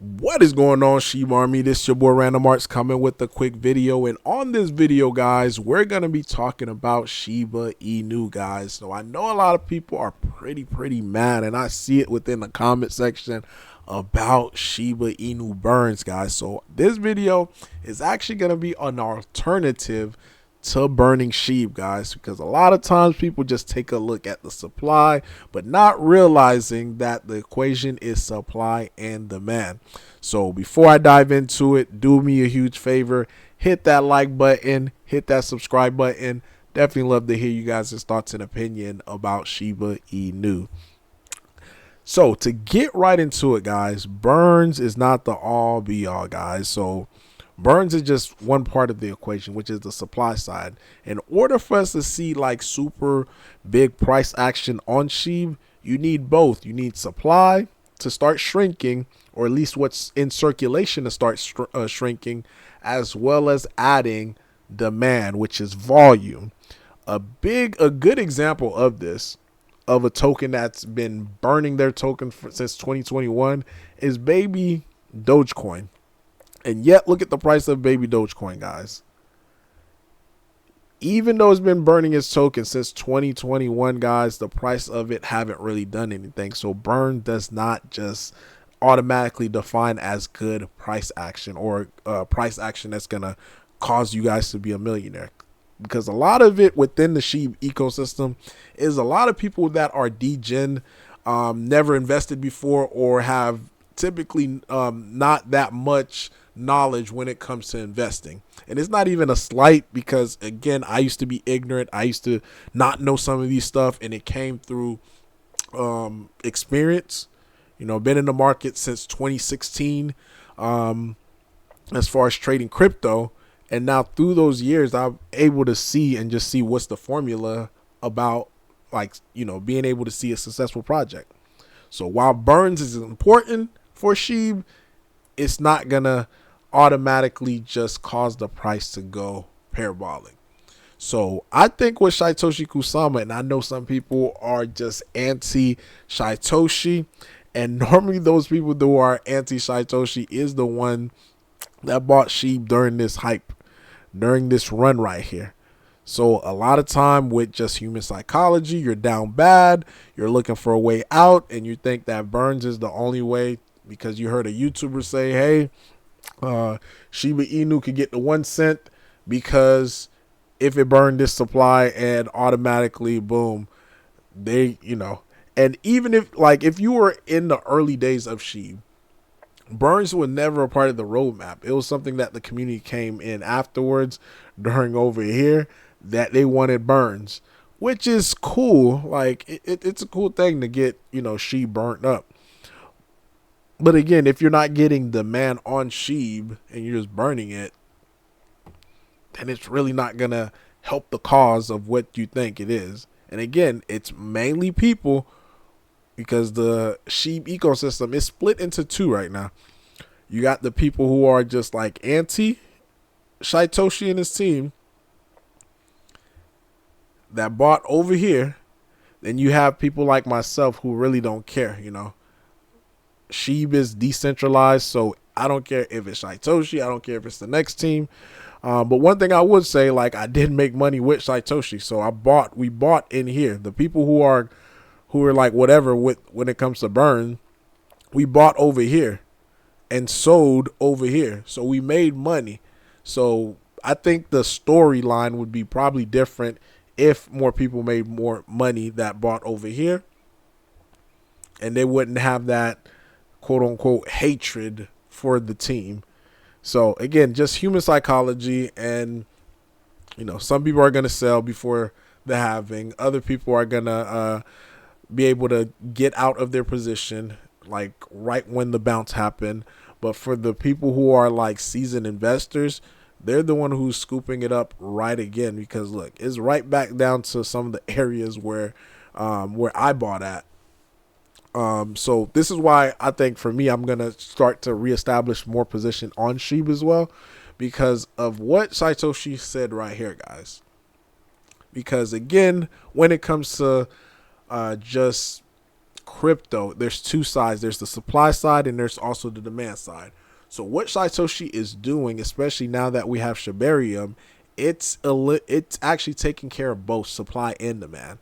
What is going on, Shib Army? This is your boy Random Arts coming with a quick video. And on this video, guys, we're going to be talking about Shiba Inu, guys. So I know a lot of people are pretty mad, and I see it within the comment section about Shiba Inu burns, guys. So this video is actually going to be an alternative to burning Shib, guys, because a lot of times people just take a look at the supply but not realizing that the equation is supply and demand. So before I dive into it, do me a huge favor, hit that like button, hit that subscribe button. Definitely love to hear you guys' thoughts and opinion about Shiba Inu. So to get right into it, guys, burns is not the all be all, guys. So burns is just one part of the equation, which is the supply side. In order for us to see like super big price action on Shib, you need both. You need supply to start shrinking, or at least what's in circulation to start shrinking, as well as adding demand, which is volume. A good example of this, of a token that's been burning their token since 2021, is Baby Dogecoin. And yet, look at the price of Baby Dogecoin, guys. Even though it's been burning its token since 2021, guys, the price of it haven't really done anything. So burn does not just automatically define as good price action, or price action that's going to cause you guys to be a millionaire. Because a lot of it within the Shib ecosystem is a lot of people that are degen, never invested before, or have typically not that much knowledge when it comes to investing. And it's not even a slight, because again, I used to be ignorant. I used to not know some of these stuff, and it came through experience. You know, been in the market since 2016 as far as trading crypto, and now through those years I'm able to see and just see what's the formula about, like, you know, being able to see a successful project. So while burns is important for Shib, it's not gonna automatically just cause the price to go parabolic. So I think with Satoshi Kusama, and I know some people are just anti Satoshi, and normally those people who are anti Satoshi is the one that bought Shib during this hype, during this run right here. So a lot of time with just human psychology, you're down bad, you're looking for a way out, and you think that burns is the only way because you heard a YouTuber say, hey, Shiba Inu could get the 1 cent because if it burned this supply, and automatically boom, they, you know. And even if, like, if you were in the early days of Shib, burns was never a part of the roadmap. It was something that the community came in afterwards during over here that they wanted burns, which is cool. Like it's a cool thing to get, you know, Shib burnt up. But again, if you're not getting demand on Shib and you're just burning it, then it's really not going to help the cause of what you think it is. And again, it's mainly people, because the Shib ecosystem is split into two right now. You got the people who are just like anti Satoshi and his team that bought over here. Then you have people like myself who really don't care, you know. Shib is decentralized, so I don't care if it's Satoshi. I don't care if it's the next team. But one thing I would say, like, I did make money with Satoshi, so we bought in here. The people who are like whatever when it comes to burn, we bought over here and sold over here, so we made money. So I think the storyline would be probably different if more people made more money that bought over here, and they wouldn't have that quote unquote hatred for the team. So again, just human psychology, and you know, some people are going to sell before the halving. Other people are going to be able to get out of their position like right when the bounce happened. But for the people who are like seasoned investors, they're the one who's scooping it up right again, because look, it's right back down to some of the areas where I bought at. So this is why I think for me, I'm going to start to reestablish more position on Shib as well, because of what Satoshi said right here, guys. Because again, when it comes to just crypto, there's two sides. There's the supply side and there's also the demand side. So what Satoshi is doing, especially now that we have Shibarium, it's actually taking care of both supply and demand.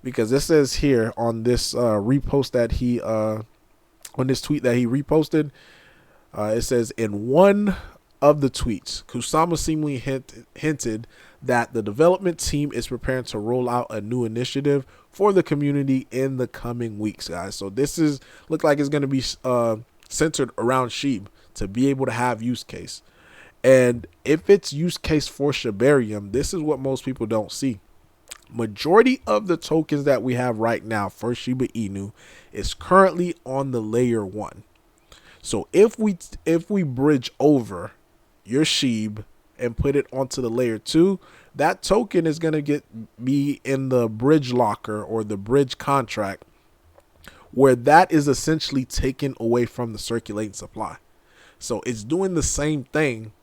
Because it says here on this repost that he on this tweet that he reposted, it says in one of the tweets, Kusama seemingly hinted that the development team is preparing to roll out a new initiative for the community in the coming weeks, guys. So this is look like it's going to be centered around Shib to be able to have use case. And if it's use case for Shibarium, this is what most people don't see. Majority of the tokens that we have right now for Shiba Inu is currently on the layer 1. So if we bridge over your Shib and put it onto the layer 2, that token is going to be in the bridge locker or the bridge contract, where that is essentially taken away from the circulating supply. So it's doing the same thing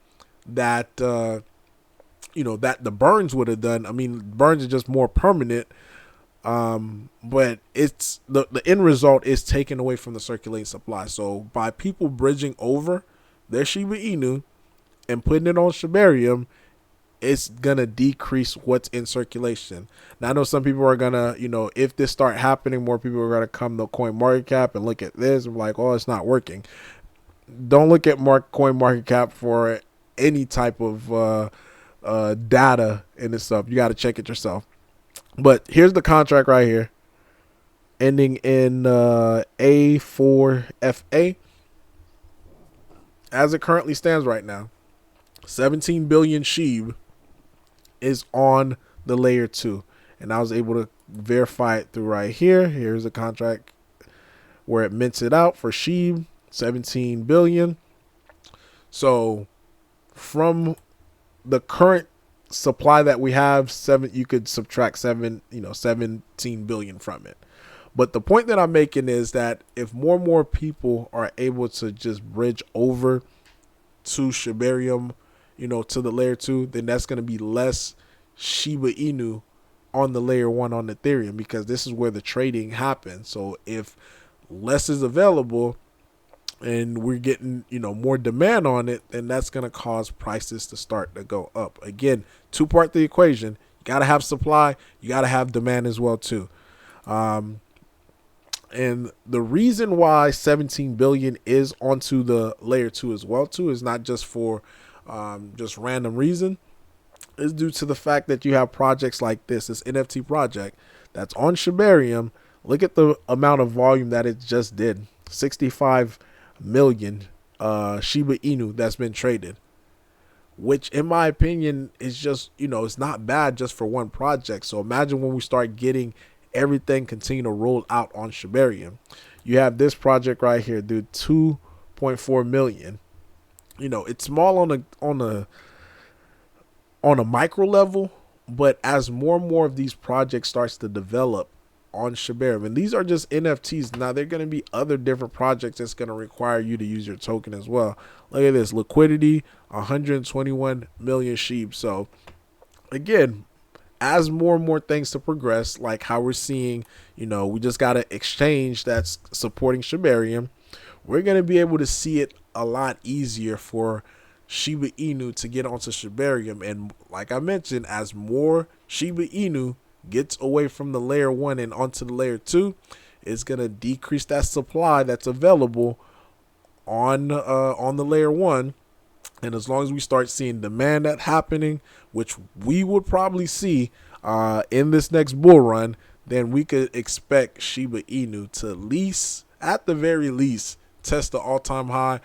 that that the burns would have done. I mean, burns are just more permanent, but it's the end result is taken away from the circulating supply. So by people bridging over their Shiba Inu and putting it on Shibarium, it's gonna decrease what's in circulation. Now I know some people are gonna, if this start happening, more people are gonna come to CoinMarketCap and look at this and be like, oh, it's not working. Don't look at CoinMarketCap for any type of data and this stuff. You got to check it yourself. But here's the contract right here, ending in A4FA. As it currently stands right now, 17 billion Shib is on the layer 2, and I was able to verify it through right here. Here's the contract where it mints it out for Shib, 17 billion. So from the current supply that we have, you could subtract 17 billion from it. But the point that I'm making is that if more and more people are able to just bridge over to Shibarium, to the layer 2, then that's going to be less Shiba Inu on the layer 1 on Ethereum, because this is where the trading happens. So if less is available and we're getting more demand on it, then that's going to cause prices to start to go up. Again, two-part the equation. You got to have supply, you got to have demand as well too. And the reason why 17 billion is onto the layer 2 as well too is not just for just random reason. Is due to the fact that you have projects like this NFT project that's on Shibarium. Look at the amount of volume that it just did. 65 million Shiba Inu that's been traded, which in my opinion is just, it's not bad just for one project. So imagine when we start getting everything continue to roll out on Shibarium. You have this project right here, dude, 2.4 million. It's small on a micro level, but as more and more of these projects starts to develop on Shibarium, and these are just NFTs. Now there are going to be other different projects that's going to require you to use your token as well. Look at this liquidity, 121 million Shib. So again, as more and more things to progress, like how we're seeing, we just got an exchange that's supporting Shibarium. We're going to be able to see it a lot easier for Shiba Inu to get onto Shibarium. And like I mentioned, as more Shiba Inu gets away from the layer 1 and onto the layer 2, it's going to decrease that supply that's available on the layer 1. And as long as we start seeing demand that happening, which we would probably see in this next bull run, then we could expect Shiba Inu to at the very least, test the all-time high,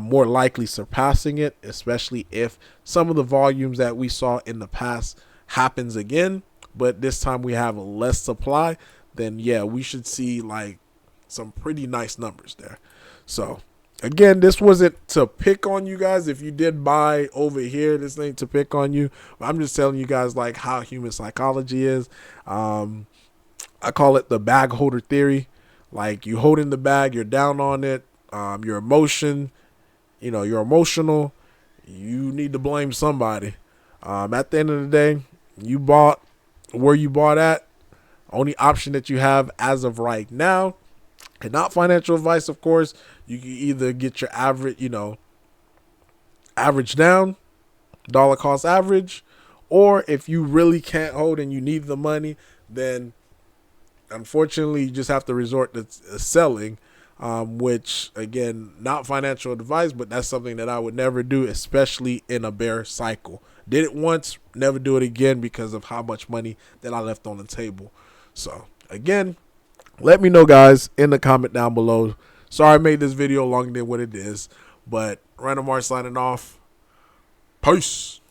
more likely surpassing it, especially if some of the volumes that we saw in the past happens again, but this time we have less supply. Then yeah, we should see like some pretty nice numbers there. So again, this wasn't to pick on you guys. If you did buy over here, this ain't to pick on you. I'm just telling you guys like how human psychology is. I call it the bag holder theory. Like you holding the bag, you're down on it. Your emotion, you're emotional. You need to blame somebody. At the end of the day, you bought where you bought at. Only option that you have as of right now, and not financial advice, of course, you can either get your average, average down, dollar cost average, or if you really can't hold and you need the money, then unfortunately you just have to resort to selling, which again, not financial advice, but that's something that I would never do, especially in a bear cycle. Did it once, never do it again because of how much money that I left on the table. So again, let me know, guys, in the comment down below. Sorry I made this video longer than what it is, but Random Art signing off. Peace.